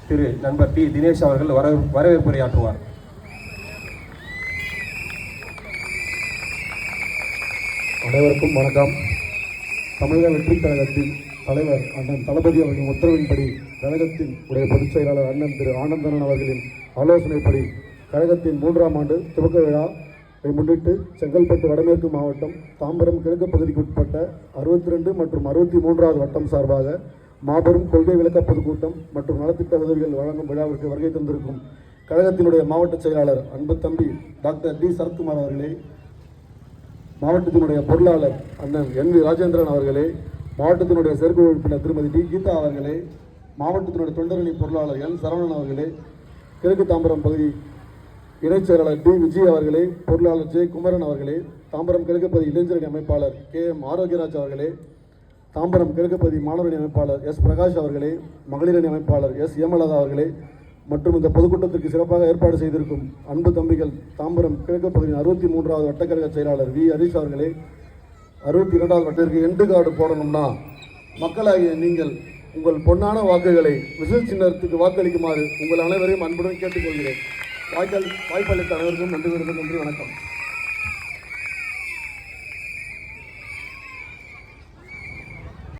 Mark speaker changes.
Speaker 1: திரு நண்பர் டி தினேஷ் அவர்கள் வரவேற்புரையாற்றுவார்.
Speaker 2: அனைவருக்கும் வணக்கம். தமிழக வெற்றிக் கழகத்தின் தலைவர் அண்ணன் தளபதி அவர்களின் உத்தரவின்படி கழகத்தின் உடைய பொதுச் செயலாளர் அண்ணன் திரு ஆனந்தனன் அவர்களின் ஆலோசனைப்படி கழகத்தின் 3ஆம் ஆண்டு துவக்க விழாவை முன்னிட்டு செங்கல்பட்டு வடமேற்கு மாவட்டம் தாம்பரம் கிழக்கு பகுதிக்கு உட்பட்ட 62 மற்றும் 63வது வட்டம் சார்பாக மாபெரும் கொள்கை விளக்க பொதுக்கூட்டம் மற்றும் நலத்திட்ட உதவிகள் வழங்கும் விழாவிற்கு வருகை தந்திருக்கும் கழகத்தினுடைய மாவட்ட செயலாளர் அன்பு தம்பி டாக்டர் டி சரத்குமார் அவர்களே, மாவட்டத்தினுடைய பொருளாளர் அண்ணன் என் வி ராஜேந்திரன் அவர்களே, மாவட்டத்தினுடைய செயற்குழு உறுப்பினர் திருமதி டி கீதா அவர்களே, மாவட்டத்தினுடைய தொண்டரணி பொருளாளர் என் சரவணன் அவர்களே, கிழக்கு தாம்பரம் பகுதி இணைச் செயலாளர் டி விஜய் அவர்களே, பொருளாளர் ஜே குமரன் அவர்களே, தாம்பரம் கிழக்கு பகுதி இளைஞரணி அமைப்பாளர் கே எம் ஆரோக்கியராஜ் அவர்களே, தாம்பரம் கிழக்கு பகுதி மாணவரணி அமைப்பாளர் எஸ் பிரகாஷ் அவர்களே, மகளிரணி அமைப்பாளர் எஸ் ஏமலதா அவர்களே மற்றும் இந்த பொதுக்கூட்டத்திற்கு சிறப்பாக ஏற்பாடு செய்திருக்கும் அன்பு தம்பிகள் தாம்பரம் கிழக்கு பகுதியின் 63வது வட்டக்கழக செயலாளர் வி ஹரீஷ் அவர்களே, 62வது வட்டத்திற்கு எண்டு கார்டு போடணும்னா மக்களாகிய நீங்கள் உங்கள் பொன்னான வாக்குகளை விசில் சின்னத்துக்கு வாக்களிக்குமாறு உங்கள் அனைவரையும் அன்புடன் கேட்டுக்கொள்கிறேன். வாய்ப்பளித்த அனைவருக்கும் நன்றி, வணக்கம்.